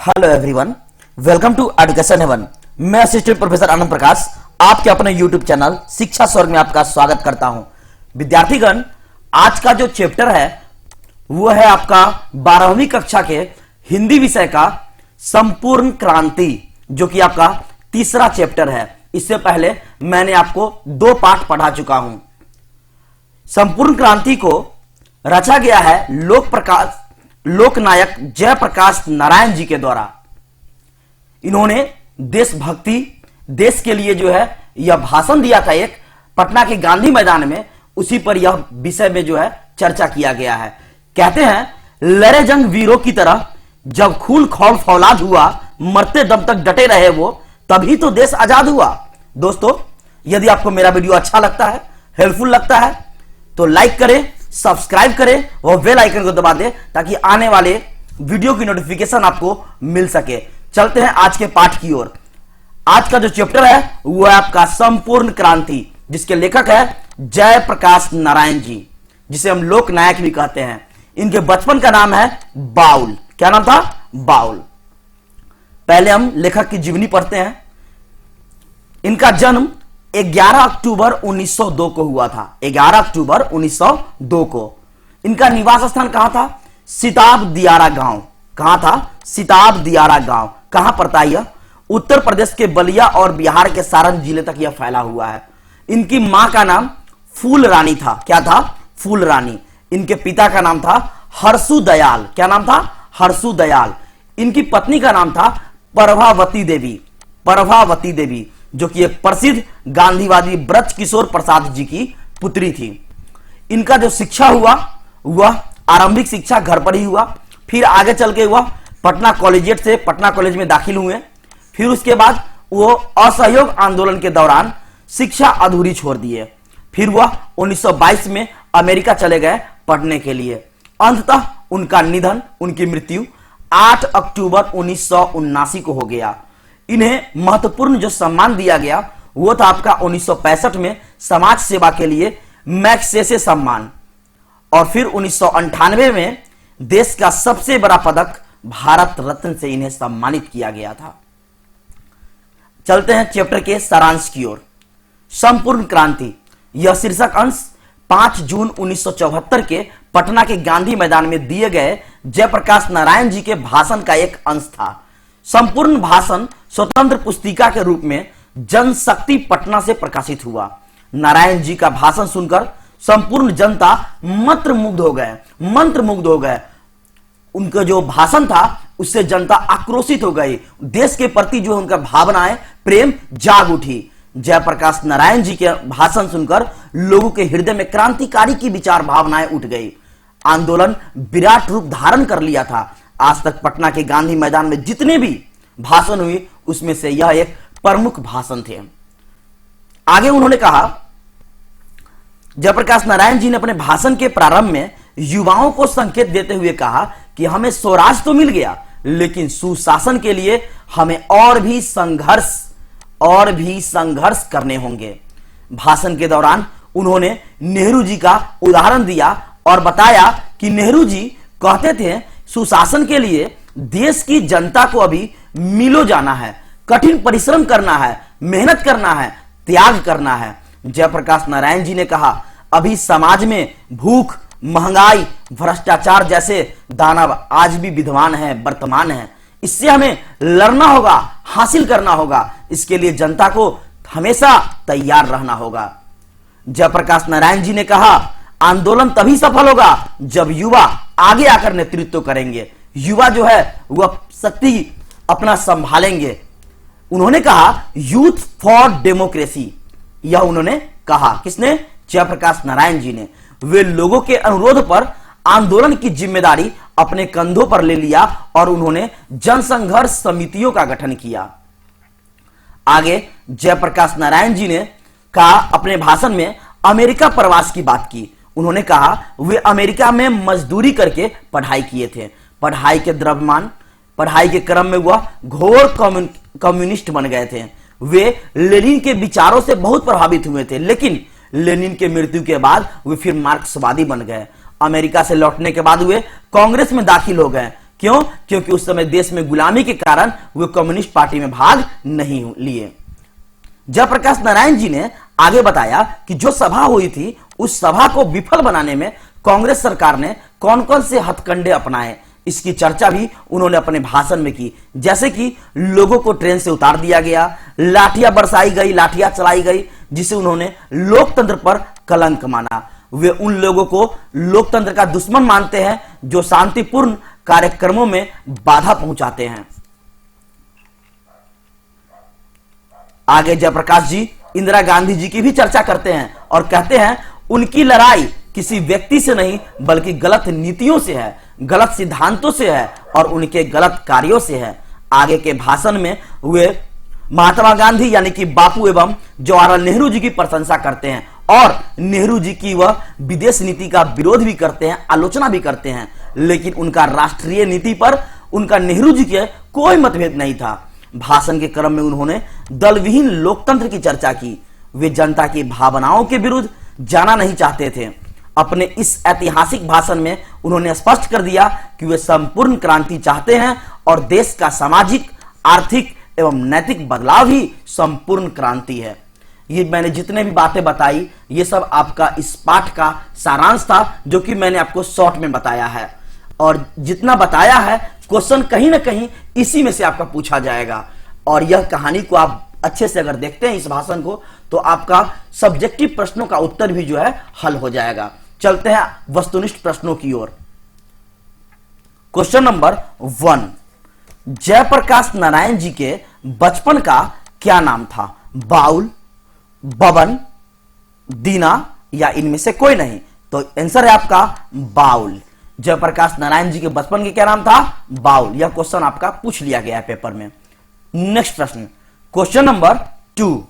Hello everyone, welcome to education heaven. मैं assistant professor Anand Prakash आपके अपने यूट्यूब चैनल शिक्षा स्वर्ग में आपका स्वागत करता हूं। विद्यार्थीगण, आज का जो चैप्टर है वो है आपका 12वीं कक्षा के हिंदी विषय का संपूर्ण क्रांति, जो कि आपका तीसरा चैप्टर है। इससे पहले मैंने आपको 2 पाठ पढ़ा चुका हूं। संपूर्ण क्रांति को रचा गया है लोकनायक जयप्रकाश नारायण जी के द्वारा। इन्होंने देशभक्ति, देश के लिए जो है यह भाषण दिया था एक, पटना के गांधी मैदान में। उसी पर यह विषय में जो है चर्चा किया गया है। कहते हैं, लड़े जंग वीरों की तरह, जब खून खौल फौलाद हुआ, मरते दम तक डटे रहे वो, तभी तो देश आजाद हुआ। दोस्तों, यदि आपको मेरा वीडियो अच्छा लगता है, हेल्पफुल लगता है, तो लाइक करें, सब्सक्राइब करें और बेल आइकन को दबा दें ताकि आने वाले वीडियो की नोटिफिकेशन आपको मिल सके। चलते हैं आज के पाठ की ओर। आज का जो चैप्टर है वो है आपका संपूर्ण क्रांति, जिसके लेखक है जयप्रकाश नारायण जी, जिसे हम लोक नायक भी कहते हैं। इनके बचपन का नाम है बाउल। क्या नाम था? बाउल। पहले हम लेखक की जीवनी पढ़ते हैं। इनका जन्म 11 अक्टूबर 1902 को हुआ था। 11 अक्टूबर 1902 को। इनका निवास स्थान कहां था? सिताब दियारा गांव। कहां था? सिताब दियारा गांव। कहां पड़ता है यह? उत्तर प्रदेश के बलिया और बिहार के सारण जिले तक यह फैला हुआ है। इनकी मां का नाम फूल रानी था। क्या था? फूल रानी। इनके पिता का नाम था हरसु दयाल। क्या नाम था? हरसु दयाल। इनकी पत्नी का नाम था प्रभावती देवी। प्रभावती देवी, जो कि एक प्रसिद्ध गांधीवादी ब्रज किशोर प्रसाद जी की पुत्री थी। इनका जो शिक्षा हुआ वह आरंभिक शिक्षा घर पर ही हुआ। फिर आगे चल के हुआ पटना कॉलेजिएट से पटना कॉलेज में दाखिल हुए। फिर उसके बाद वो असहयोग आंदोलन के दौरान शिक्षा अधूरी छोड़ दिए। फिर वह 1922 में अमेरिका चले गए पढ़ने के लिए। अंततः उनका निधन, उनकी मृत्यु 8 अक्टूबर 1979 को हो गया। इन्हें महत्वपूर्ण जो सम्मान दिया गया वो था आपका 1965 में समाज सेवा के लिए मैग्सेसे सम्मान, और फिर 1998 में देश का सबसे बड़ा पदक भारत रत्न से इन्हें सम्मानित किया गया था। चलते हैं चैप्टर के सारांश की ओर। संपूर्ण क्रांति, यह शीर्षक अंश 5 जून 1974 के पटना के गांधी मैदान में दिए गए जयप्रकाश नारायण जी के भाषण का एक अंश था। संपूर्ण भाषण स्वतंत्र पुस्तिका के रूप में जनशक्ति पटना से प्रकाशित हुआ। नारायण जी का भाषण सुनकर संपूर्ण जनता मंत्रमुग्ध हो गए। उनका जो भाषण था उससे जनता आक्रोशित हो गई। देश के प्रति जो उनका भावनाएं, प्रेम जाग उठी। जयप्रकाश नारायण जी के भाषण सुनकर लोगों के हृदय में क्रांतिकारी की विचार भावनाएं उठ गई। आंदोलन विराट रूप धारण कर लिया था। आज तक पटना के गांधी मैदान में जितने भी भाषण हुए उसमें से यह एक प्रमुख भाषण थे। आगे उन्होंने कहा, जयप्रकाश नारायण जी ने अपने भाषण के प्रारंभ में युवाओं को संकेत देते हुए कहा कि हमें स्वराज तो मिल गया, लेकिन सुशासन के लिए हमें और भी संघर्ष करने होंगे। भाषण के दौरान उन्होंने नेहरू जी का उदाहरण दिया और बताया कि नेहरू जी कहते थे, सुशासन के लिए देश की जनता को अभी मिलो जाना है, कठिन परिश्रम करना है, मेहनत करना है, त्याग करना है। जयप्रकाश नारायण जी ने कहा, अभी समाज में भूख, महंगाई, भ्रष्टाचार जैसे दानव आज भी विद्यमान है, वर्तमान है। इससे हमें लड़ना होगा, हासिल करना होगा। इसके लिए जनता को हमेशा तैयार रहना होगा। जयप्रकाश नारायण जी ने कहा, आंदोलन तभी सफल होगा जब युवा आगे आकर नेतृत्व करेंगे। युवा जो है वह शक्ति अपना संभालेंगे। उन्होंने कहा, यूथ फॉर डेमोक्रेसी। यह उन्होंने कहा। किसने? जयप्रकाश नारायण जी ने। वे लोगों के अनुरोध पर आंदोलन की जिम्मेदारी अपने कंधों पर ले लिया और उन्होंने जनसंघर्ष समितियों का गठन किया। आगे जयप्रकाश नारायण जी ने अपने भाषण में अमेरिका प्रवास की बात की। उन्होंने कहा, वे अमेरिका में मजदूरी करके पढ़ाई किए थे। पढ़ाई के क्रम में वह घोर कम्युनिस्ट बन गए थे। वे लेनिन के विचारों से बहुत प्रभावित हुए थे, लेकिन लेनिन के मृत्यु के बाद वे फिर मार्क्सवादी बन गए। अमेरिका से लौटने के बाद वे कांग्रेस में दाखिल हो गए। क्यों? क्योंकि उस समय देश में गुलामी के कारण वे कम्युनिस्ट पार्टी में भाग नहीं लिए। जयप्रकाश नारायण जी ने आगे बताया कि जो सभा हुई थी उस सभा को विफल बनाने में कांग्रेस सरकार ने कौन कौन से हथकंडे अपनाए, इसकी चर्चा भी उन्होंने अपने भाषण में की। जैसे कि लोगों को ट्रेन से उतार दिया गया, लाठियां बरसाई गई, लाठियां चलाई गई, जिसे उन्होंने लोकतंत्र पर कलंक माना। वे उन लोगों को लोकतंत्र का दुश्मन मानते हैं जो शांतिपूर्ण कार्यक्रमों में बाधा पहुंचाते हैं। आगे जयप्रकाश जी इंदिरा गांधी जी की भी चर्चा करते हैं और कहते हैं उनकी लड़ाई किसी व्यक्ति से नहीं बल्कि गलत नीतियों से है, गलत सिद्धांतों से है और उनके गलत कार्यों से है। आगे के भाषण में वे महात्मा गांधी यानी कि बापू एवं जवाहरलाल नेहरू जी की प्रशंसा करते हैं और नेहरू जी की वह विदेश नीति का विरोध भी करते हैं, आलोचना भी करते हैं, लेकिन उनका राष्ट्रीय नीति पर उनका नेहरू जी के कोई मतभेद नहीं था। भाषण के क्रम में उन्होंने दलविहीन लोकतंत्र की चर्चा की। वे जनता की भावनाओं के विरुद्ध जाना नहीं चाहते थे। अपने इस ऐतिहासिक भाषण में उन्होंने स्पष्ट कर दिया कि वे संपूर्ण क्रांति चाहते हैं और देश का सामाजिक, आर्थिक एवं नैतिक बदलाव ही संपूर्ण क्रांति है। ये मैंने जितने भी बातें बताई ये सब आपका इस पाठ का सारांश था, जो कि मैंने आपको शॉर्ट में बताया है। और जितना बताया है क्वेश्चन कहीं ना कहीं इसी में से आपका पूछा जाएगा। और यह कहानी को आप अच्छे से अगर देखते हैं इस भाषण को, तो आपका सब्जेक्टिव प्रश्नों का उत्तर भी जो है हल हो जाएगा। चलते हैं वस्तुनिष्ठ प्रश्नों की ओर। क्वेश्चन नंबर 1, जयप्रकाश नारायण जी के बचपन का क्या नाम था? बाउल, बबन, दीना या इनमें से कोई नहीं? तो आंसर है आपका बाउल। जयप्रकाश नारायण जी के बचपन के क्या नाम था? बाउल। यह क्वेश्चन आपका पूछ लिया गया है पेपर में। नेक्स्ट प्रश्न, क्वेश्चन नंबर 2,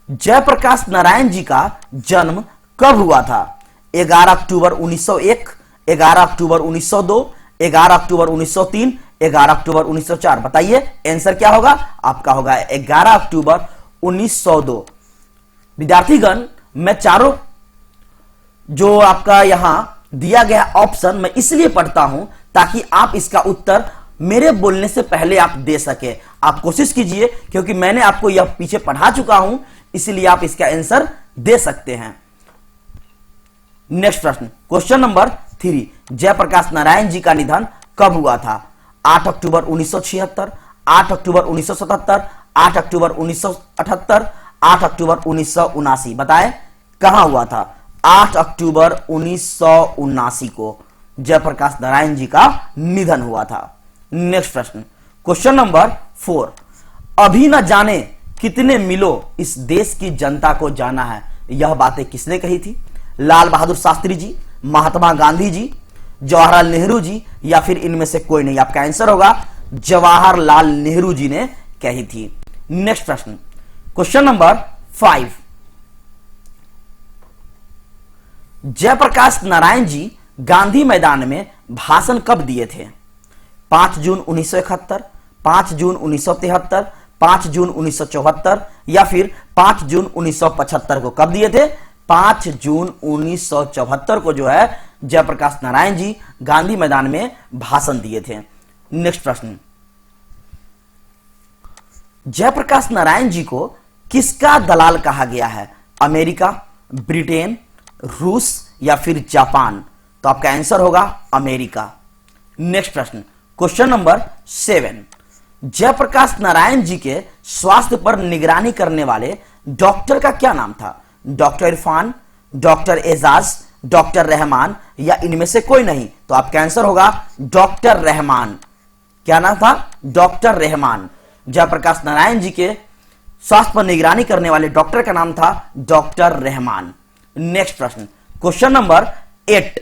जयप्रकाश नारायण जी का जन्म कब हुआ था? 11 अक्टूबर 1901, 11 अक्टूबर 1902, 11 अक्टूबर 1903, 11 अक्टूबर 1904? बताइए आंसर क्या होगा? आपका होगा 11 अक्टूबर 1902। विद्यार्थीगण, मैं चारों जो आपका यहां दिया गया ऑप्शन मैं इसलिए पढ़ता हूं ताकि आप इसका उत्तर मेरे बोलने से पहले आप दे सके। आप कोशिश कीजिए, क्योंकि मैंने आपको यह पीछे पढ़ा चुका हूं, इसलिए आप इसका आंसर दे सकते हैं। नेक्स्ट प्रश्न, क्वेश्चन नंबर 3, जयप्रकाश नारायण जी का निधन कब हुआ था? 8 अक्टूबर 1976, 8 अक्टूबर 1977, 8 अक्टूबर 1978, 8 अक्टूबर 1979? बताएं कहां हुआ था? 8 अक्टूबर 1979 को जयप्रकाश नारायण जी का निधन हुआ था। नेक्स्ट प्रश्न, क्वेश्चन नंबर 4, अभी न जाने कितने मिलो इस देश की जनता को जाना है, यह बातें किसने कही थी? लाल बहादुर शास्त्री जी, महात्मा गांधी जी, जवाहरलाल नेहरू जी या फिर इनमें से कोई नहीं? आपका आंसर होगा जवाहरलाल नेहरू जी ने कही थी। नेक्स्ट प्रश्न, क्वेश्चन नंबर 5, जयप्रकाश नारायण जी गांधी मैदान में भाषण कब दिए थे? 5 जून 1971, 5 जून 1973, 5 जून 1974 या फिर 5 जून 1975 को? कब दिए थे? 5 जून 1974 को जो है जयप्रकाश नारायण जी गांधी मैदान में भाषण दिए थे। नेक्स्ट प्रश्न, जयप्रकाश नारायण जी को किसका दलाल कहा गया है? अमेरिका, ब्रिटेन, रूस या फिर जापान? तो आपका आंसर होगा अमेरिका। नेक्स्ट प्रश्न, क्वेश्चन नंबर 7, जयप्रकाश नारायण जी के स्वास्थ्य पर निगरानी करने वाले डॉक्टर का क्या नाम था? Doctor Irfan, doctor Ejaz, doctor Rahman या इनमें से कोई नहीं? तो आपका आंसर होगा डॉक्टर रहमान। क्या नाम था? डॉक्टर रहमान। जयप्रकाश नारायण जी के स्वास्थ्य पर निगरानी करने वाले डॉक्टर का नाम था डॉक्टर रहमान। नेक्स्ट प्रश्न, क्वेश्चन नंबर 8,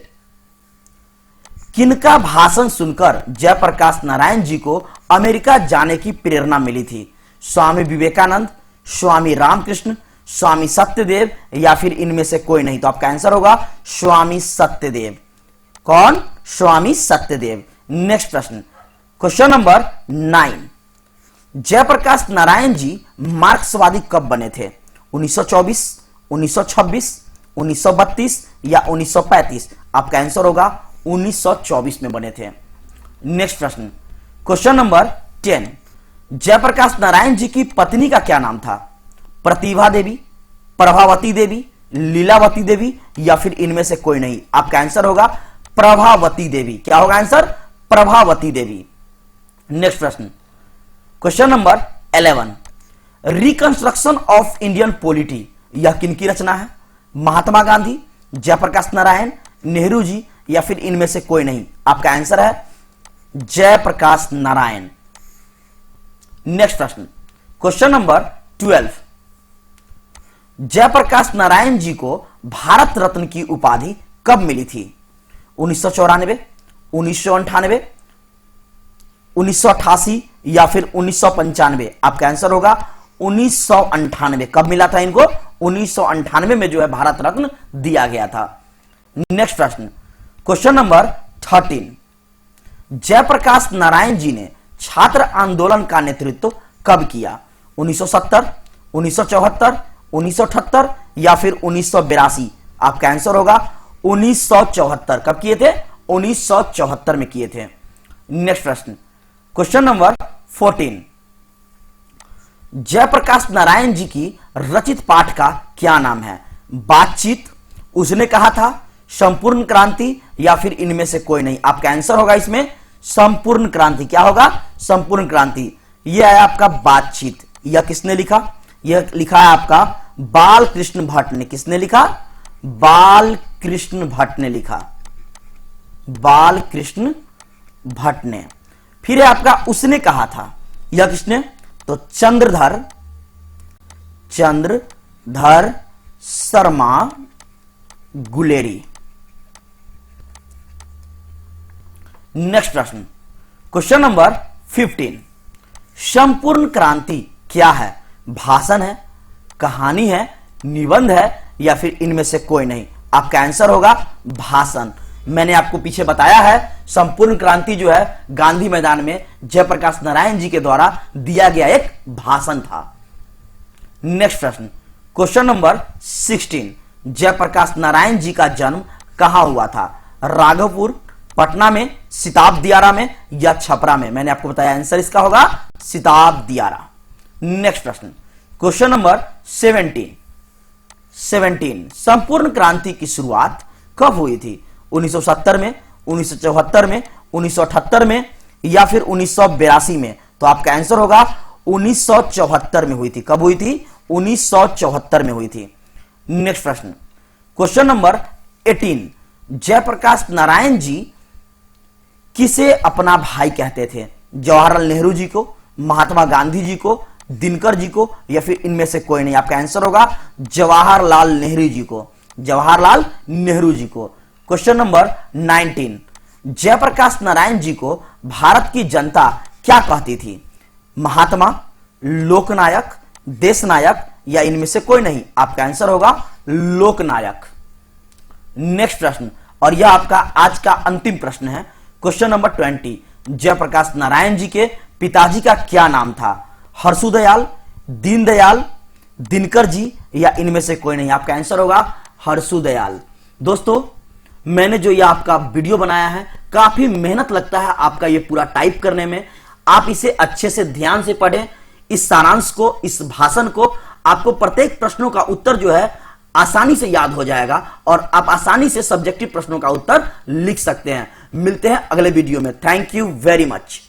किनका भाषण सुनकर जयप्रकाश नारायण जी को अमेरिका जाने की प्रेरणा मिली थी? स्वामी विवेकानंद, स्वामी रामकृष्ण, स्वामी सत्यदेव या फिर इनमें से कोई नहीं? तो आपका आंसर होगा स्वामी सत्यदेव। कौन? स्वामी सत्यदेव। नेक्स्ट प्रश्न, क्वेश्चन नंबर 9, जयप्रकाश नारायण जी मार्क्सवादी कब बने थे? 1924, 1926, 1932 या 1935? आपका आंसर होगा 1924 में बने थे। नेक्स्ट प्रश्न, क्वेश्चन नंबर 10, जयप्रकाश नारायण जी की पत्नी का क्या नाम था? प्रतिभा देवी, प्रभावती देवी, लीलावती देवी या फिर इनमें से कोई नहीं? आपका आंसर होगा प्रभावती देवी। क्या होगा आंसर? प्रभावती देवी। नेक्स्ट प्रश्न, question number 11, reconstruction of Indian polity यह किनकी रचना है? महात्मा गांधी, जयप्रकाश नारायण, नेहरू जी या फिर इनमें से कोई नहीं? आपका आंसर है जयप्रकाश नारायण। नेक्स्ट प्रश्न, क्वेश्चन नंबर 12, जयप्रकाश नारायण जी को भारत रत्न की उपाधि कब मिली थी? 1994, 1998, 1988 या फिर 1995? आपका आंसर होगा 1998। कब मिला था इनको? 1998 में जो है भारत रत्न दिया गया था। नेक्स्ट प्रश्न, क्वेश्चन नंबर 13, जयप्रकाश नारायण जी ने छात्र आंदोलन का नेतृत्व कब किया? 1970, 1974, 1978 या फिर 1982? आपका आंसर होगा 1974। कब किए थे? 1974 में किए थे। नेक्स्ट प्रश्न, क्वेश्चन नंबर 14, जयप्रकाश नारायण जी की रचित पाठ का क्या नाम है? बातचीत, उसने कहा था, संपूर्ण क्रांति या फिर इनमें से कोई नहीं? आपका आंसर होगा इसमें संपूर्ण क्रांति। क्या होगा? संपूर्ण क्रांति। यह है आपका बातचीत। यह किसने लिखा? यह लिखा है आपका बाल कृष्ण भट्ट ने। किसने लिखा? बाल कृष्ण भट्ट ने लिखा। बाल कृष्ण भट्ट ने। फिर है आपका उसने कहा था। यह किसने? तो चंद्रधर शर्मा गुलेरी। नेक्स्ट प्रश्न, क्वेश्चन नंबर 15, संपूर्ण क्रांति क्या है? भाषण है, कहानी है, निबंध है या फिर इनमें से कोई नहीं? आपका आंसर होगा भाषण। मैंने आपको पीछे बताया है संपूर्ण क्रांति जो है गांधी मैदान में जयप्रकाश नारायण जी के द्वारा दिया गया एक भाषण था। नेक्स्ट प्रश्न, क्वेश्चन नंबर 16, जयप्रकाश नारायण जी का जन्म कहां हुआ था? राघवपुर, पटना में, सिताब दियारा में या छपरा में? मैंने आपको बताया आंसर इसका होगा सिताब दियारा। नेक्स्ट प्रश्न, क्वेश्चन नंबर 17, संपूर्ण क्रांति की शुरुआत कब हुई थी? 1970 में, 1974 में, 1978 में या फिर 1982 में? तो आपका आंसर होगा 1974 में हुई थी। कब हुई थी? 1974 में हुई थी। नेक्स्ट प्रश्न, क्वेश्चन नंबर 18, जयप्रकाश नारायण जी किसे अपना भाई कहते थे? जवाहरलाल नेहरू जी को, महात्मा गांधी जी को, दिनकर जी को या फिर इनमें से कोई नहीं? आपका आंसर होगा जवाहरलाल नेहरू जी को। जवाहरलाल नेहरू जी को। क्वेश्चन नंबर 19, जयप्रकाश नारायण जी को भारत की जनता क्या कहती थी? महात्मा, लोकनायक, देशनायक या इनमें से कोई नहीं? आपका आंसर होगा लोकनायक। नेक्स्ट प्रश्न, और यह आपका आज का अंतिम प्रश्न है, क्वेश्चन नंबर 20, जयप्रकाश नारायण जी के पिताजी का क्या नाम था? हर्षुदयाल, दीनदयाल, दिनकर जी या इनमें से कोई नहीं? आपका आंसर होगा हर्षुदयाल। दोस्तों, मैंने जो ये आपका वीडियो बनाया है, काफी मेहनत लगता है आपका ये पूरा टाइप करने में। आप इसे अच्छे से ध्यान से पढ़ें, इस सारांश को, इस भाषण को। आपको प्रत्येक प्रश्नों का उत्तर जो है आसानी से याद हो जाएगा और आप आसानी से सब्जेक्टिव प्रश्नों का उत्तर लिख सकते हैं। मिलते हैं अगले वीडियो में। Thank you very much.